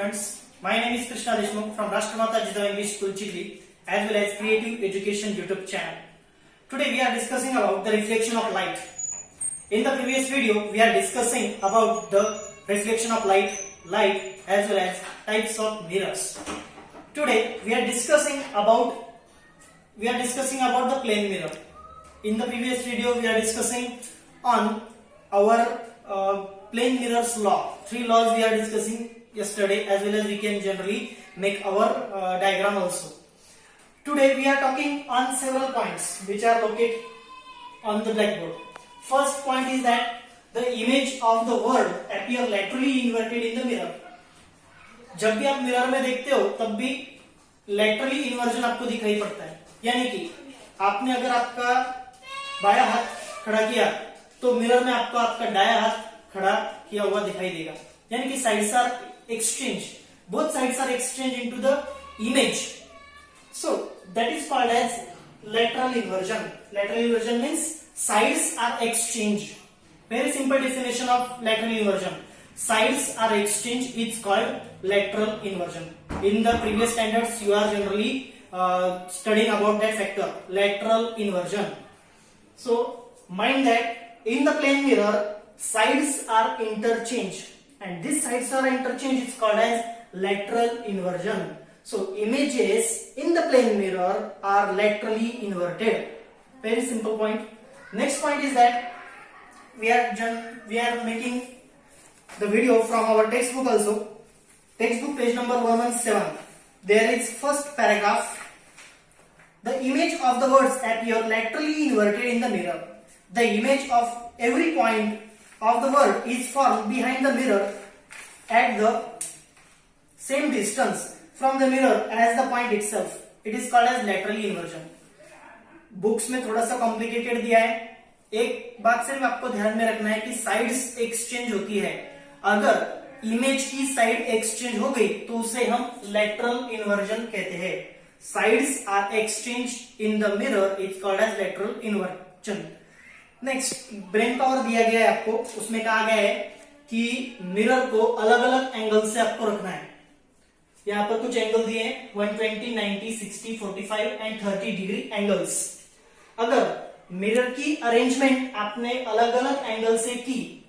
students. My name is Krishna Deshmukh from Rashtramatha Jidam English School Chikli as well as Creative Education YouTube channel. Today we are discussing about the reflection of light. In the previous video we are discussing about the reflection of light as well as types of mirrors. Today we are discussing about the plane mirror. In the previous video we are discussing on our plane mirrors law. 3 laws we are discussing yesterday, as well as we can generally make our diagram also. Today we are talking on several points which are located on the blackboard. First point is that the image of the word appear laterally inverted in the mirror. जब भी आप mirror में देखते हो तब भी laterally inversion आपको दिखाई पड़ता है, यानी कि आपने अगर आपका बाया हाथ खड़ा किया तो मिरर में आपको आपका दाया हाथ खड़ा किया हुआ दिखाई देगा, यानी कि sides are exchange, both sides are exchange into the image. So that is called as lateral inversion. Lateral inversion means sides are exchanged. Very simple definition of lateral inversion. Sides are exchanged is called lateral inversion. In the previous standards you are generally studying about that factor, lateral inversion. So mind that in the plane mirror sides are interchanged, and these sides are interchanged is called as lateral inversion. So images in the plane mirror are laterally inverted. Very simple point. Next point is that we are making the video from our textbook also. Textbook page number 117. There is first paragraph. The image of the words appear laterally inverted in the mirror. The image of every point of the word is formed behind the mirror at the same distance from the mirror as the point itself. It is called as lateral inversion. Books में थोड़ा सा complicated दिया है. एक बात सिर्फ आपको ध्यान में रखना है कि साइड्स एक्सचेंज होती है. अगर इमेज की साइड एक्सचेंज हो गई तो उसे हम लेटरल इन्वर्जन कहते हैं. Sides are exchange in the mirror is called as lateral inversion. Next, brain power दिया गया है आपको. उसमें कहा गया है कि मिरर को अलग अलग एंगल से आपको रखना है. यहाँ पर कुछ एंगल दिए हैं 120, 90, 60, 45 एंड 30 डिग्री एंगल्स. अगर मिरर की अरेंजमेंट आपने अलग अलग एंगल से की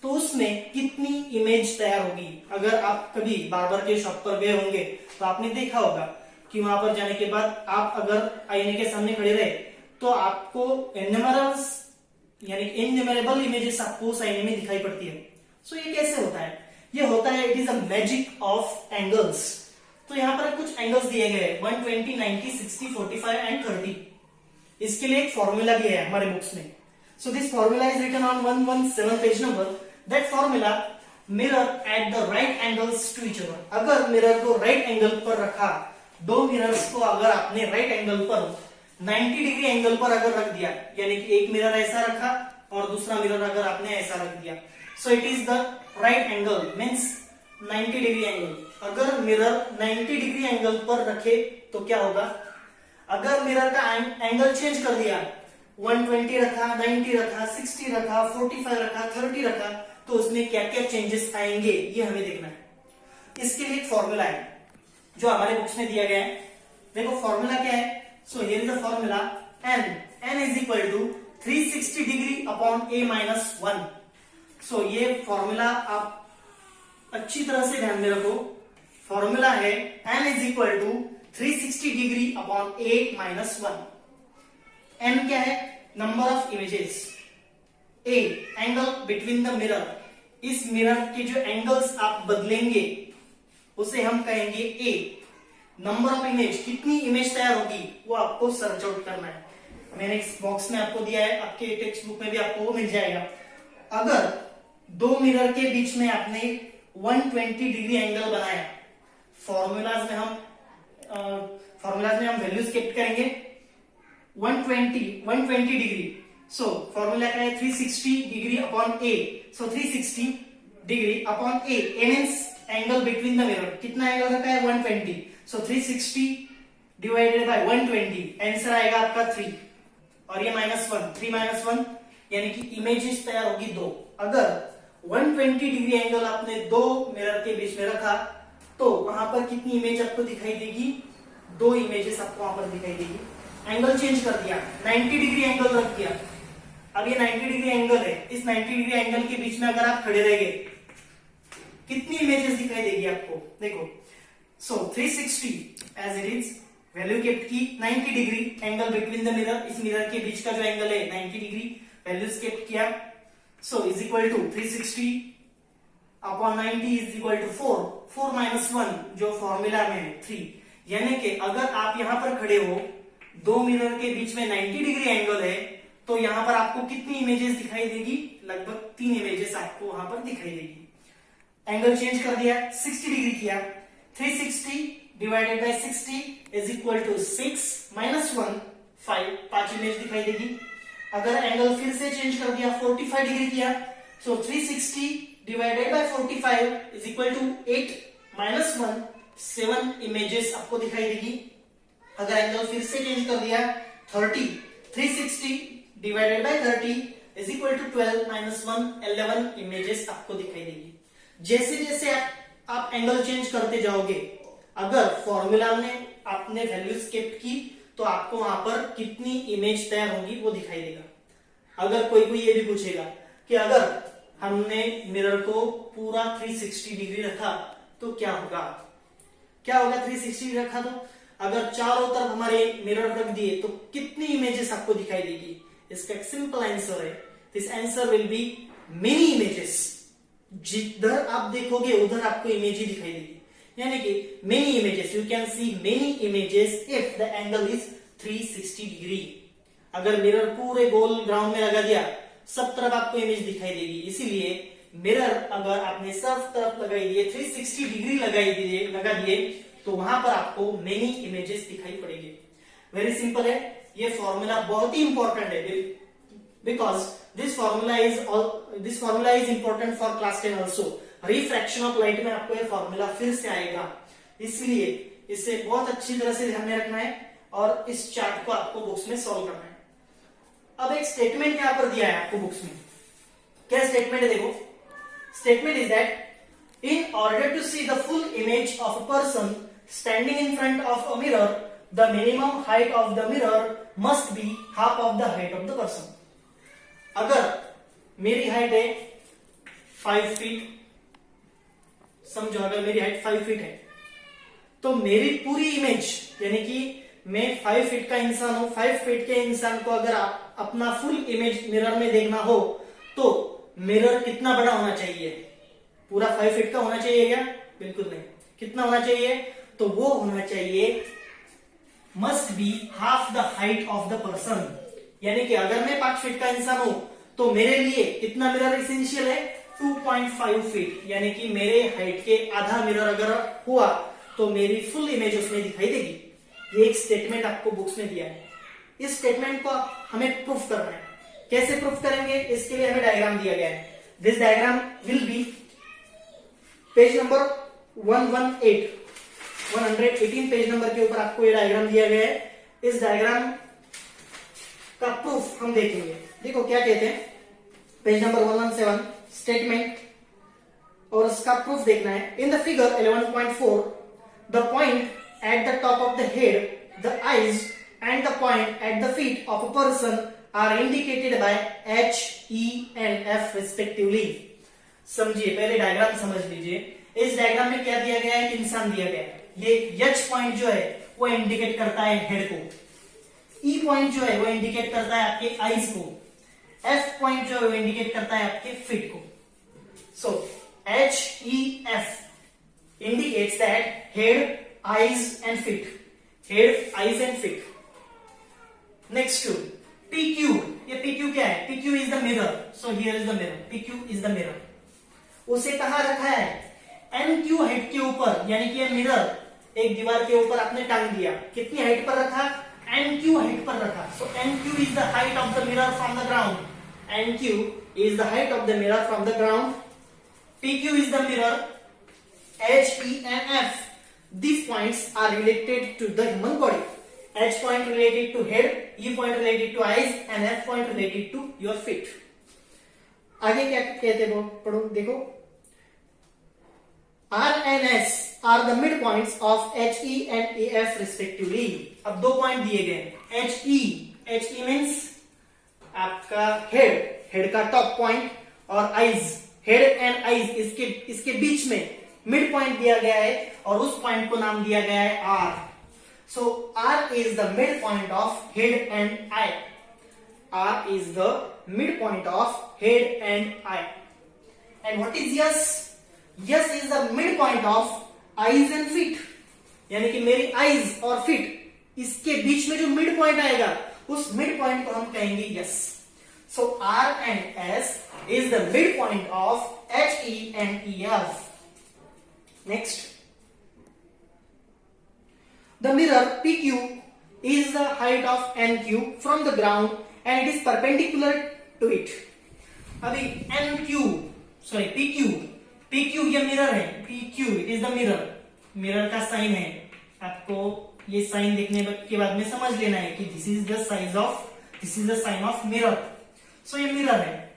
तो उसमें कितनी इमेज तैयार होगी. अगर आप कभी बार्बर के शॉप पर गए होंगे तो आपने देखा होगा कि वहां पर जाने के बाद आप अगर आईने के सामने खड़े रहे तो आपको इनन्यूमरेबल इमेजेस आपको उस आईने में दिखाई पड़ती है. सो ये कैसे होता है? ये होता है, it is a magic of angles. तो यहाँ पर कुछ एंगल्स दिए गए हैं 120, 90, 60, 45 एंड 30. इसके लिए एक फॉर्मूला भी है हमारे बुक्स में. So this formula is written on 117 page number. That formula, mirror at the right angles to each other. अगर मिरर को राइट एंगल पर रखा, दो मिरर्स को अगर आपने राइट एंगल पर 90 डिग्री एंगल पर अगर रख दिया, यानी कि एक मिरर ऐसा रखा और दूसरा मिरर अगर आपने ऐसा रख दिया, so it is the right angle means 90 degree angle. अगर मिरर 90 डिग्री एंगल पर रखे तो क्या होगा? अगर मिरर का एंगल चेंज कर दिया, 120 रखा, 90 रखा, 60 रखा, 45 रखा, 30 रखा, तो उसमें क्या क्या चेंजेस आएंगे ये हमें देखना है. इसके लिए एक फॉर्मूला है जो हमारे बुक्स में दिया गया है. देखो फॉर्मूला क्या है. So here is the formula n is equal to 360 degree upon a minus 1. So ये फॉर्मूला आप अच्छी तरह से ध्यान में रखो. फॉर्मूला है n is equal to 360 degree upon a minus 1. n क्या है? Number of images. a angle between the mirror. इस मिरर के जो एंगल्स आप बदलेंगे उसे हम कहेंगे a. नंबर ऑफ इमेज, कितनी इमेज तैयार होगी वो आपको सर्च आउट करना है. मैंने इस बॉक्स में आपको दिया है, आपके टेक्स्ट बुक में भी आपको वो मिल जाएगा. अगर दो मिरर के बीच में आपने 120 डिग्री एंगल बनाया, फॉर्मूलाज में हम वैल्यूज कीप करेंगे 120 डिग्री. सो फॉर्मूला क्या है? 360 degree upon a. So 360 degree upon a means angle between the mirror. कितना एंगल रखा है? 120. सो 360 डिवाइडेड बाय 120, आंसर आएगा आपका 3. और ये -1, 3 - 1 यानी कि इमेजेस तैयार होगी 2. अगर 120 डिग्री एंगल आपने दो मिरर के बीच में रखा तो वहां पर कितनी इमेज आपको दिखाई देगी? 2 इमेजेस आपको वहां पर दिखाई देगी। एंगल चेंज कर दिया, 90 डिग्री एंगल रख दिया। अब ये 90 डिग्री एंगल है, इस 90 डिग्री एंगल के बीच में अगर आप खड़े रह गए, कितनी इमेजेस दिखाई देगी आपको? देखो, so 360 as it is, value kept की 90 degree angle between the mirror, इस मिरर के बीच का जो एंगल है 90 डिग्री, वैल्यूज केप्ट किया। So is equal to 360 upon 90 is equal to 4 minus 1 जो फॉर्मूला में है 3। यानी कि अगर आप यहां पर खड़े हो, 2 मिरर के बीच में 90 डिग्री एंगल है, तो यहां पर आपको कितनी इमेजेस दिखाई देगी? लगभग 3 इमेजेस आपको वहां पर दिखाई देगी। एंगल चेंज कर दिया, 60 डिग्री किया, 360 divided by 60 is equal to 6 minus 1 5 image दिखाई देगी। अगर एंगल फिर से चेंज कर दिया, 45 डिग्री किया, so 360 divided by 45 is equal to 8 minus 1 7 images आपको दिखाई देगी। अगर एंगल फिर से चेंज कर दिया, 30 360 divided by 30 is equal to 12 minus 1 11 images आपको दिखाई देगी। जैसे जैसे आप एंगल चेंज करते जाओगे, अगर फॉर्मूला में आपने वैल्यूज केप्ट की, तो आपको वहां पर कितनी इमेज तैयार होगी वो दिखाई देगा। अगर कोई ये भी पूछेगा कि अगर हमने मिरर को पूरा 360 डिग्री रखा तो क्या होगा? 360 रखा तो अगर चारों तरफ हमारे मिरर रख दिए तो कितनी इमेजेस आपको दिखाई देगी? इसका एक सिंपल आंसर है, this answer will be many images. जिधर आप देखोगे उधर आपको इमेज ही दिखाई देगी, यानी कि many images, you can see many images if the angle is 360 degree. अगर मिरर पूरे गोल ग्राउंड में लगा दिया, सब तरफ आपको इमेज दिखाई देगी। इसीलिए मिरर अगर आपने सब तरफ लगाई दिए, 360 डिग्री लगा दिए, तो वहां पर आपको मेनी इमेजेस दिखाई पड़ेगी। वेरी सिंपल है, ये फॉर्मूला बहुत ही इंपॉर्टेंट है, because this formula is important for class 10 also. Refraction of light में आपको ये फॉर्मूला फिर से आएगा, इसलिए इसे बहुत अच्छी तरह से ध्यान में रखना है और इस चार्ट को आपको बुक्स में सॉल्व करना है। अब एक स्टेटमेंट यहां पर दिया है आपको बुक्स में, क्या स्टेटमेंट है? देखो, statement is that in order to see the full image of a person standing in front of a mirror, the minimum height of the mirror must be half of the height of the person. अगर मेरी height है 5 feet, समझो अगर मेरी height 5 feet है, तो मेरी पूरी इमेज, यानी कि मैं 5 फीट का इंसान हूं, 5 फीट के इंसान को अगर आप अपना फुल इमेज मिरर में देखना हो, तो मिरर कितना बड़ा होना चाहिए? पूरा 5 फीट का होना चाहिए क्या? बिल्कुल नहीं। कितना होना चाहिए? तो वो होना चाहिए must be half the height of the person. यानी कि अगर मैं 5 फीट का इंसान हूं, तो मेरे लिए कितना मिरर एसेंशियल है? 2.5 फीट, यानी कि मेरे हाइट के आधा मिरर अगर हुआ तो मेरी फुल इमेज उसमें दिखाई देगी। ये एक स्टेटमेंट आपको बुक्स में दिया है। इस स्टेटमेंट को हमें प्रूफ करना है। कैसे प्रूफ करेंगे? इसके लिए हमें डायग्राम दिया गया है। This diagram will be page number 118 page number के ऊपर आपको ये डायग्राम दिया गया है। इस डायग्राम का प्रूफ हम देखेंगे। देखो क्या कहते हैं, पेज नंबर 117 स्टेटमेंट, और इसका प्रूफ देखना है। In the figure 11.4 the point at the top of the head, the eyes and the point at the feet of a person are indicated by H, E and F respectively. समझिए, पहले diagram समझ लीजिए। इस diagram में क्या दिया गया है? एक इंसान दिया गया है। ये H पॉइंट जो है वो इंडिकेट करता है हेड को, E पॉइंट जो है वो इंडिकेट करता है आपके आईज को, F पॉइंट जो है वो इंडिकेट करता है आपके फीट को। सो H, E, F indicates that head, eyes and feet. Head, eyes and feet. Next to PQ. ये PQ क्या है? PQ is the mirror. So here is the mirror. PQ is the mirror. उसे कहाँ रखा है? NQ height के ऊपर, यानी कि ये मिरर एक दीवार के ऊपर आपने टांग दिया। कितनी हाइट पर रखा? NQ हाइट पर रखा। So NQ is the height of the mirror from the ground. NQ is the height of the mirror from the ground. PQ is the mirror. H, E and F. These points are related to the human body. H point related to head, E point related to eyes and F point related to your feet. आगे क्या कहते हैं? पढ़ो, देखो। R and S are the mid points of H E and A F respectively. अब दो point दिए गए, एच ई मीन्स आपका हेड का टॉप पॉइंट, और आईज, हेड एंड आईज, इसके बीच में मिड पॉइंट दिया गया है और उस पॉइंट को नाम दिया गया है R. So R is the mid point of head and eye. R is the mid point of head and eye. And what is S? S is the mid point of eyes and feet, यानी कि मेरी eyes और feet इसके बीच में जो mid point आएगा उस मिड पॉइंट को हम कहेंगे S. So R and S is the mid point of H E and E F. Next, the mirror PQ is the height of NQ from the ground and it is perpendicular to it. अभी PQ ये mirror है, PQ it is the mirror, mirror का sign है। आपको ये sign देखने के बाद में समझ लेना है कि this is the sign of mirror. So ये मिरर है,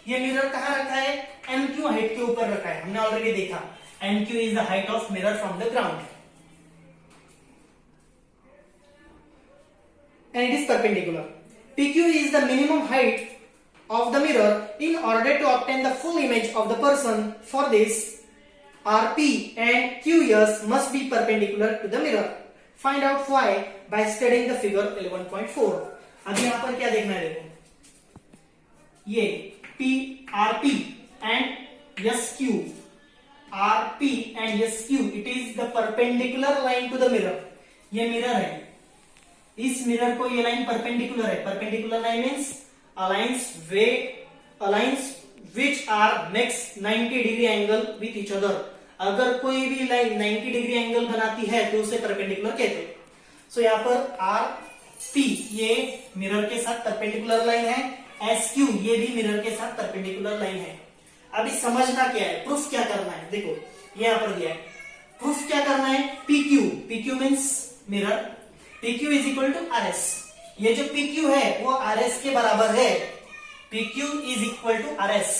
ये मिरर कहाँ रखा है? NQ हाइट के ऊपर रखा है, हमने ऑलरेडी देखा। NQ is the height of mirror from the ground and it is perpendicular. PQ is the minimum height of the mirror in order to obtain the full image of the person. For this, RP and QS must be perpendicular to the mirror. Find out why by studying the figure 11.4. अब यहाँ पर क्या देखना है? देखो, ये RP and SQ, RP and SQ, it is the perpendicular line to the mirror. ये mirror है, इस मिरर को ये लाइन परपेंडिकुलर है। Perpendicular line means a lines which are makes 90 degree angle with each other. अगर कोई भी लाइन 90 डिग्री एंगल बनाती है तो उसे परपेंडिकुलर कहते हैं। सो यहाँ पर RP ये मिरर के साथ परपेंडिकुलर लाइन है, SQ ये भी मिरर के साथ परपेंडिकुलर लाइन है। अभी समझना क्या है, प्रूफ क्या करना है? देखो ये यहां पर दिया है, प्रूफ क्या करना है? PQ means mirror, PQ is equal to RS। ये जो PQ है वो RS के बराबर है। PQ is equal to RS।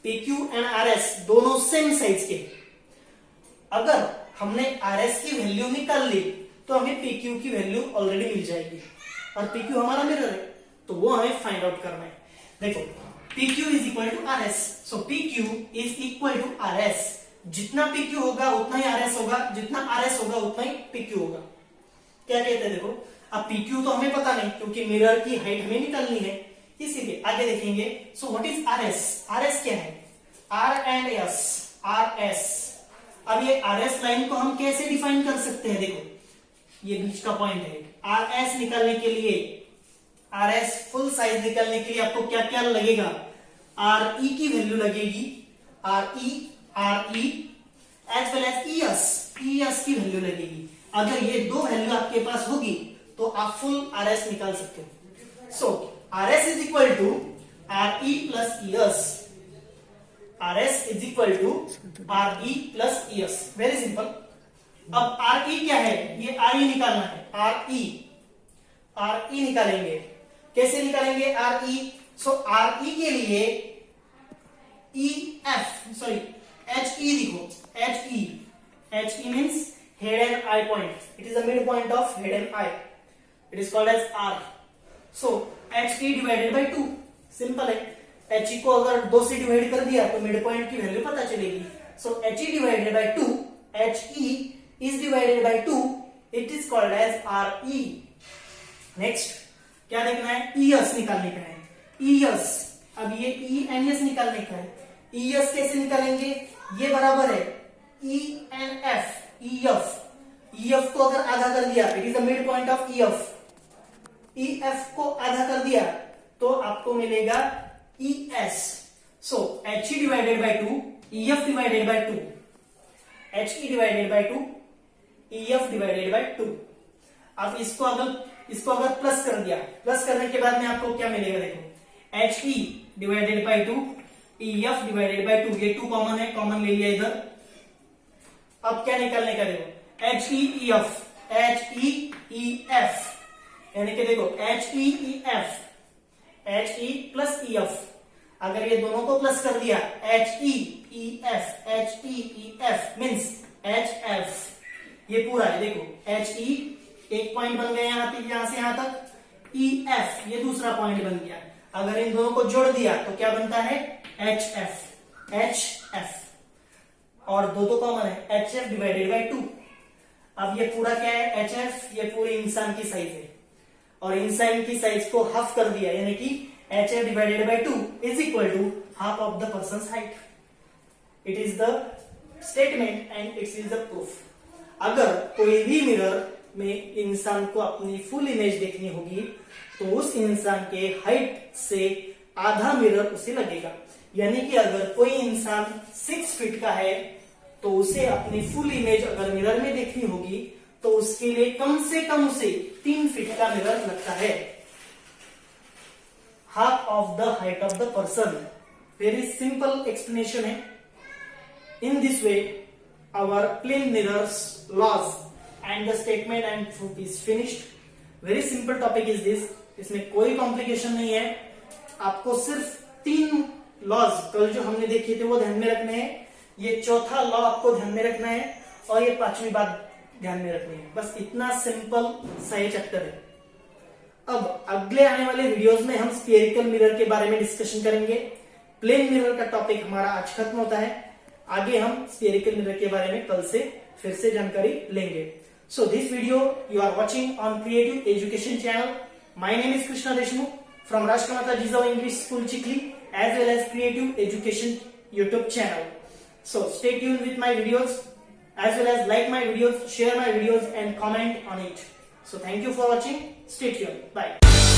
PQ and RS दोनों सेम साइज के। अगर हमने RS की वैल्यू निकाल ली तो हमें PQ की वैल्यू ऑलरेडी मिल जाएगी, और PQ हमारा मिरर है तो वो हमें फाइंड आउट करना है। देखो PQ is equal to RS. So PQ is equal to RS. जितना PQ होगा उतना ही RS होगा, जितना RS होगा उतना ही PQ होगा। क्या कहते हैं? देखो अब PQ तो हमें पता नहीं क्योंकि मिरर की हाइट हमें निकालनी है, इसीलिए आगे देखेंगे। So what is RS? RS क्या है? R and S, RS। अब ये RS लाइन को हम कैसे डिफाइन कर सकते हैं? देखो ये बीच का पॉइंट है, RS निकालने के लिए, RS फुल साइज निकालने के लिए आपको क्या क्या लगेगा? RE की वैल्यू लगेगी, RE as well as ES की वैल्यू लगेगी। अगर ये दो वैल्यू आपके पास होगी तो आप फुल RS निकाल सकते हो। So RS is equal to RE plus ES। RS is equal to RE plus ES। Very simple. अब RE क्या है? ये RE निकालना है। RE निकालेंगे, कैसे निकालेंगे RE? सो RE के लिए HE लिखो, HE means head and eye point. It is the midpoint of head and eye. It is called as R. So HE divided by 2, simple है। HE को अगर 2 से डिवाइड कर दिया तो मिड पॉइंट की वैल्यू पता चलेगी। So HE divided by 2, HE is divided by 2, it is called as RE. Next क्या देखना है? ES निकालने का है। ES, अब ये E and S निकालने का है। ES कैसे निकालेंगे? ये बराबर है E and F, EF को अगर आधा कर दिया, it is the mid point of EF। EF को आधा कर दिया तो आपको मिलेगा ES। So HE divided by 2, EF divided by 2, HE divided by 2, EF divided by 2। अब इसको अगर प्लस कर दिया, प्लस करने के बाद में आपको क्या मिलेगा? देखो HE divided by 2, EF divided by 2, ये 2 कॉमन है, कॉमन ले लिया इधर। अब क्या निकालने का? देखो HEEF, यानी कि देखो HEEF, HE प्लस EF, अगर ये दोनों को प्लस कर दिया HEEF मीन्स एच एफ, ये पूरा है देखो, एच ई एक पॉइंट बन गया यहां से यहां तक, ई एफ ये दूसरा पॉइंट बन गया। अगर इन दोनों को जोड़ दिया तो क्या बनता है, एच एफ, एच एफ, और दो तो कॉमन है, एच एफ डिवाइडेड बाई 2। अब ये पूरा क्या है, एच एफ, ये पूरे इंसान की साइज है, और इंसान की साइज को हाफ कर दिया, यानी कि H F divided by 2 is equal to half of the person height. It is the statement and it's is the proof. अगर कोई भी मिरर में इंसान को अपनी फुल इमेज देखनी होगी तो उस इंसान के हाइट से आधा मिरर उसे लगेगा, यानी कि अगर कोई इंसान 6 फीट का है तो उसे अपनी फुल इमेज अगर मिरर में देखनी होगी तो उसके लिए कम से कम उसे 3 फीट का मिरर लगता है। Half of the height of the person, very simple explanation है। In this way our plane mirrors laws and the statement and proof is finished. Very simple topic is this, इसमें कोई complication नहीं है। आपको सिर्फ 3 laws कल जो हमने देखे थे वो ध्यान में रखने हैं, ये चौथा लॉ आपको ध्यान में रखना है, और ये 5वीं बात ध्यान में रखनी है। बस इतना सिंपल सा ये चैप्टर है। अब अगले आने वाले वीडियोस में हम स्फेरिकल मिरर के बारे में डिस्कशन करेंगे। प्लेन मिरर का टॉपिक हमारा आज खत्म होता है, आगे हम स्फेरिकल मिरर के बारे में कल से फिर से जानकारी लेंगे। So this video you are watching on creative education channel. My name is Krishna Deshmukh from Rashtramata Jijau English school Chikhli as well as creative education YouTube channel. So stay tuned with my videos as well as like my videos, share my videos and comment on it. So thank you for watching. Stay tuned. Bye.